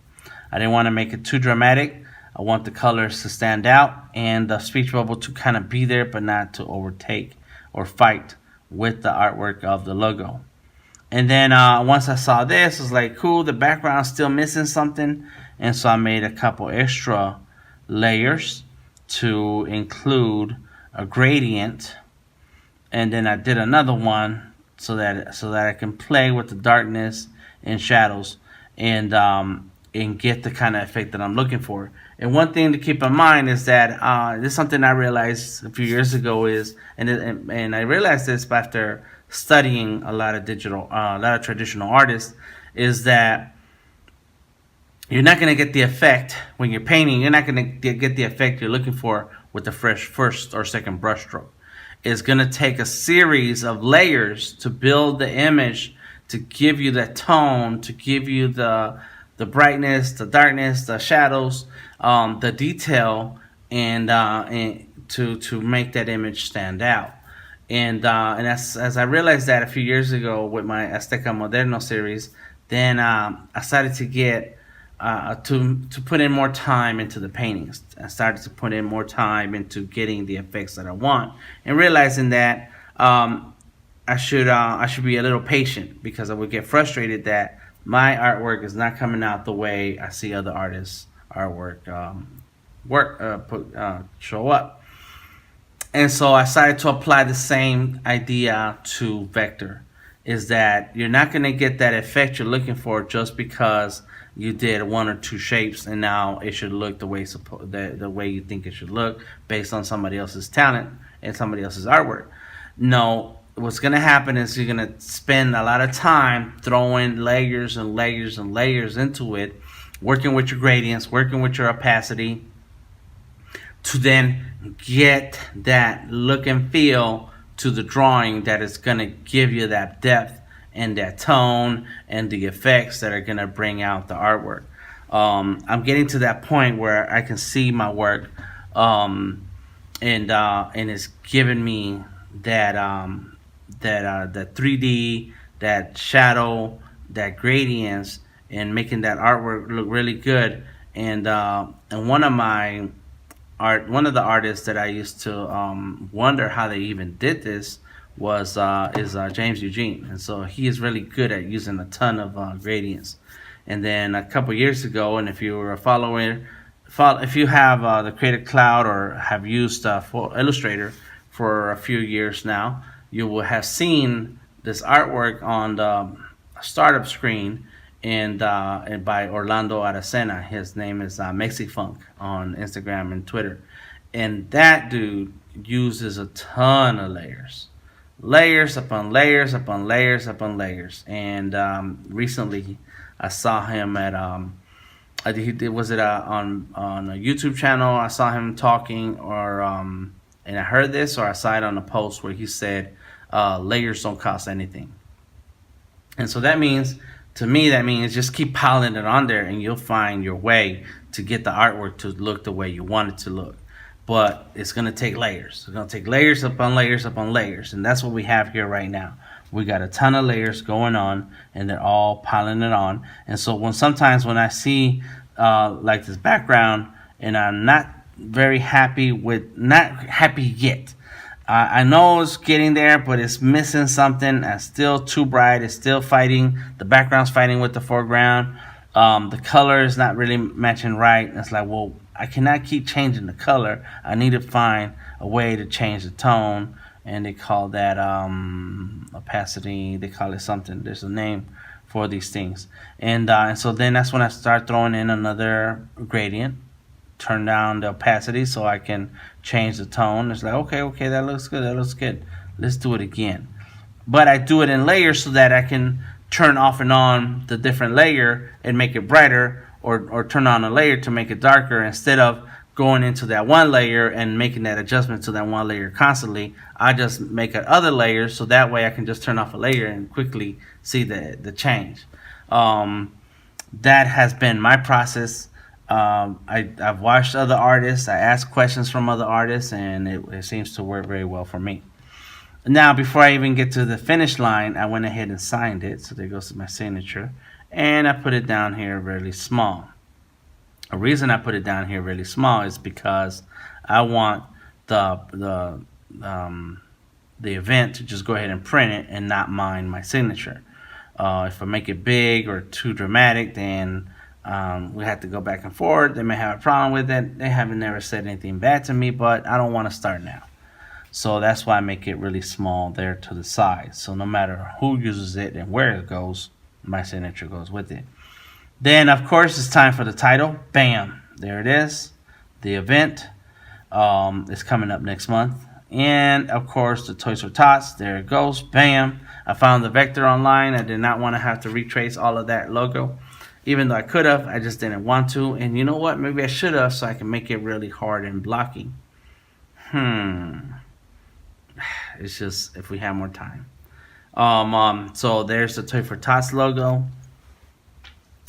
A: I didn't want to make it too dramatic. I want the colors to stand out and the speech bubble to kind of be there but not to overtake or fight with the artwork of the logo. And then once I saw this, I was like, cool, the background's still missing something. And so I made a couple extra layers to include a gradient. And then I did another one so that I can play with the darkness and shadows and get the kind of effect that I'm looking for. And one thing to keep in mind is that this is something I realized a few years ago and I realized this after studying a lot of traditional artists, is that you're not going to get the effect when you're painting. You're not going to get the effect you're looking for with the fresh first or second brush stroke. It's going to take a series of layers to build the image, to give you that tone, to give you the brightness, the darkness, the shadows, the detail, and to make that image stand out. And as I realized that a few years ago with my Azteca Moderno series, then I started to get to put in more time into the paintings. I started to put in more time into getting the effects that I want, and realizing that I should be a little patient, because I would get frustrated that my artwork is not coming out the way I see other artists' artwork show up. And so I started to apply the same idea to vector, is that you're not going to get that effect you're looking for just because you did one or two shapes and now it should look the way the way you think it should look based on somebody else's talent and somebody else's artwork. No, what's going to happen is you're going to spend a lot of time throwing layers and layers and layers into it, working with your gradients, working with your opacity, to then get that look and feel to the drawing that is going to give you that depth and that tone and the effects that are going to bring out the artwork. I'm getting to that point where I can see my work, and it's giving me that 3D, that shadow, that gradients, and making that artwork look really good. And one of the artists that I used to wonder how they even did this is James Eugene, and so he is really good at using a ton of gradients. And then a couple years ago, and if you were a follower, if you have the Creative Cloud or have used Illustrator for a few years now, you will have seen this artwork on the startup screen and by Orlando Aracena. His name is Mexifunk on Instagram and Twitter. And that dude uses a ton of layers upon layers upon layers upon layers. And recently I saw him at on a YouTube channel. I saw him talking, or and I heard this, or I saw it on a post where he said layers don't cost anything. And so that means, to me, just keep piling it on there and you'll find your way to get the artwork to look the way you want it to look. But it's going to take layers. It's going to take layers upon layers upon layers. And that's what we have here right now. We got a ton of layers going on, and they're all piling it on. And so sometimes when I see like this background, and I'm not happy yet. I know it's getting there, but it's missing something. It's still too bright. It's still fighting. The background's fighting with the foreground. The color is not really matching right. It's like, well, I cannot keep changing the color. I need to find a way to change the tone, and they call that opacity. They call it something. There's a name for these things, and so then that's when I start throwing in another gradient, turn down the opacity so I can change the tone. It's like, okay, that looks good, that looks good. Let's do it again. But I do it in layers so that I can turn off and on the different layer and make it brighter, or turn on a layer to make it darker, instead of going into that one layer and making that adjustment to that one layer constantly. I just make other layers so that way I can just turn off a layer and quickly see the change. That has been my process. I've watched other artists, I asked questions from other artists, and it seems to work very well for me. Now, before I even get to the finish line, I went ahead and signed it. So there goes my signature. And I put it down here really small. The reason I put it down here really small is because I want the event to just go ahead and print it and not mind my signature. If I make it big or too dramatic, then we have to go back and forth. They may have a problem with it. They haven't never said anything bad to me, but I don't want to start now. So that's why I make it really small there to the side. So no matter who uses it and where it goes, my signature goes with it. Then, of course, it's time for the title. Bam! There it is. The event is coming up next month. And, of course, the Toys for Tots. There it goes. Bam! I found the vector online. I did not want to have to retrace all of that logo. Even though I could have, I just didn't want to. And you know what? Maybe I should have, so I can make it really hard and blocky. It's just if we have more time. So there's the Toy for Tots logo.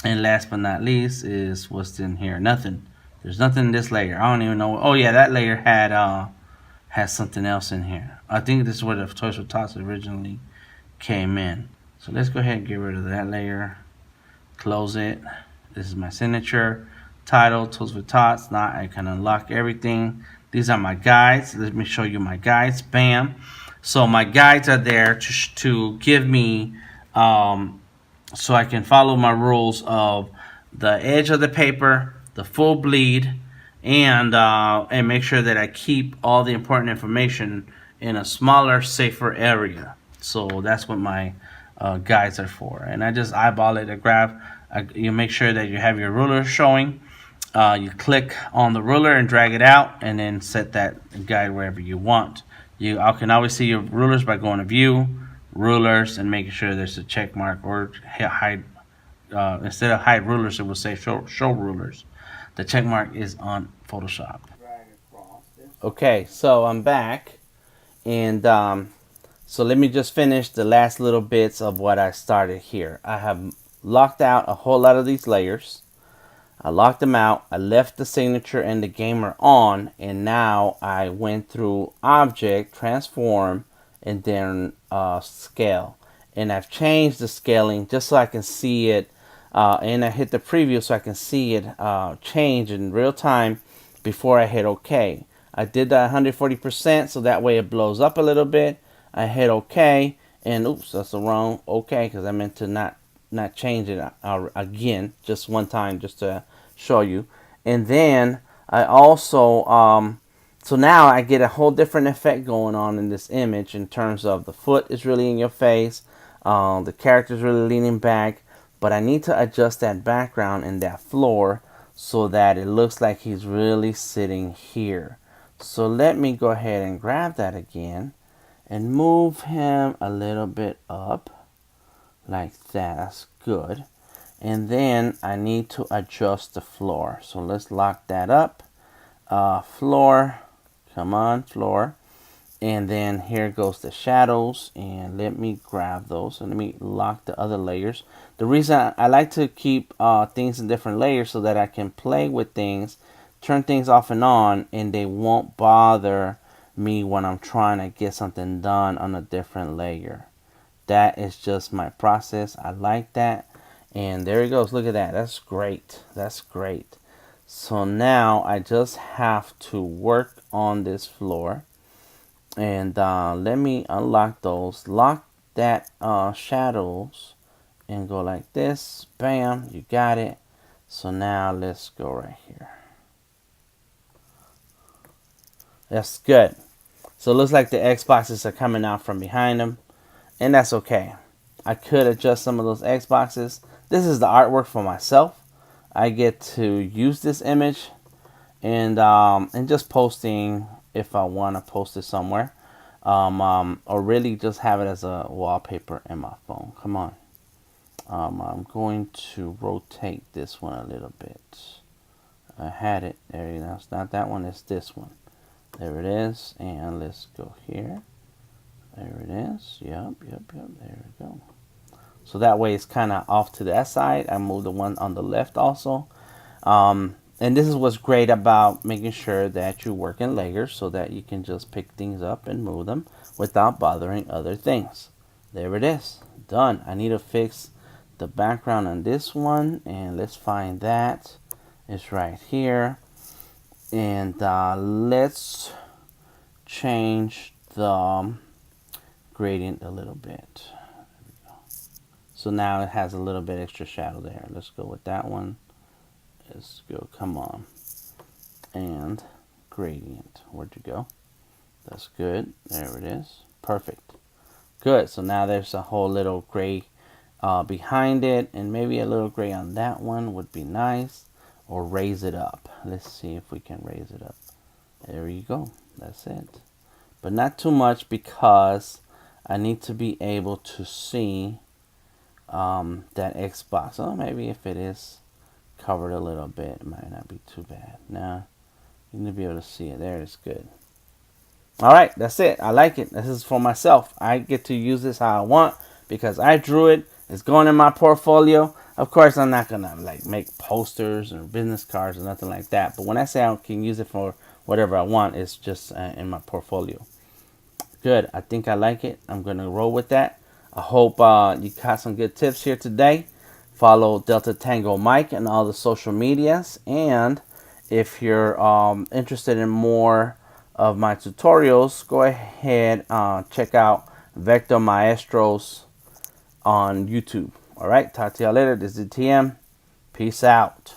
A: And last but not least is what's in here. Nothing. There's nothing in this layer. I don't even know. Oh yeah, that layer had something else in here. I think this is where the Toy for Tots originally came in. So let's go ahead and get rid of that layer. Close it. This is my signature. Title, Toys for Tots. Now I can unlock everything. These are my guides. Let me show you my guides. Bam. So my guides are there to give me, so I can follow my rules of the edge of the paper, the full bleed, and make sure that I keep all the important information in a smaller, safer area. So that's what my guides are for. And I just eyeball it. You make sure that you have your ruler showing. You click on the ruler and drag it out, and then set that guide wherever you want. I can always see your rulers by going to View, Rulers, and making sure there's a check mark, or hide. Instead of hide rulers, it will say show rulers. The check mark is on Photoshop. Okay, so I'm back, and so let me just finish the last little bits of what I started here. I have locked out a whole lot of these layers. I locked them out. I left the signature and the gamer on, and now I went through Object, Transform, and then Scale. And I've changed the scaling just so I can see it, and I hit the preview so I can see it change in real time before I hit OK. I did that 140% so that way it blows up a little bit. I hit OK, and oops, that's the wrong OK, because I meant to not change it again, just one time, just to show you. And then I also so now I get a whole different effect going on in this image, in terms of the foot is really in your face, the character's really leaning back, but I need to adjust that background and that floor so that it looks like he's really sitting here. So let me go ahead and grab that again and move him a little bit up like that. That's good. And then I need to adjust the floor. So let's lock that up. Floor. Come on, floor. And then here goes the shadows. And let me grab those. And let me lock the other layers. The reason I like to keep things in different layers so that I can play with things, turn things off and on, and they won't bother me when I'm trying to get something done on a different layer. That is just my process. I like that. And there it goes. Look at that. That's great. That's great. So now I just have to work on this floor. And let me unlock those. Lock that shadows and go like this. Bam. You got it. So now let's go right here. That's good. So it looks like the Xboxes are coming out from behind them, and that's okay. I could adjust some of those Xboxes. This is the artwork for myself. I get to use this image and just posting if I want to post it somewhere, or really just have it as a wallpaper in my phone. Come on. I'm going to rotate this one a little bit. I had it. There you go. It's not that one. It's this one. There it is. And let's go here. There it is. Yep. There we go. So that way it's kind of off to that side. I moved the one on the left also. And this is what's great about making sure that you work in layers so that you can just pick things up and move them without bothering other things. There it is. Done. I need to fix the background on this one, and let's find that. It's right here. And let's change the gradient a little bit. There we go. So now it has a little bit extra shadow there. Let's go with that one. Let's go, come on. And gradient, where'd you go? That's good, there it is, perfect. Good, so now there's a whole little gray behind it, and maybe a little gray on that one would be nice, or raise it up. Let's see if we can raise it up. There you go, that's it. But not too much, because I need to be able to see that Xbox. Oh, maybe if it is covered a little bit, it might not be too bad. Now you need to be able to see it. There, it's good. All right, that's it. I like it. This is for myself. I get to use this how I want because I drew it. It's going in my portfolio. Of course, I'm not gonna like make posters or business cards or nothing like that, but when I say I can use it for whatever I want, it's just in my portfolio. Good. I think I like it. I'm gonna roll with that. I hope you got some good tips here today. Follow Delta Tango Mike and all the social medias. And if you're interested in more of my tutorials, go ahead check out Vector Maestros on YouTube. All right, talk to y'all later. This is TM. Peace out.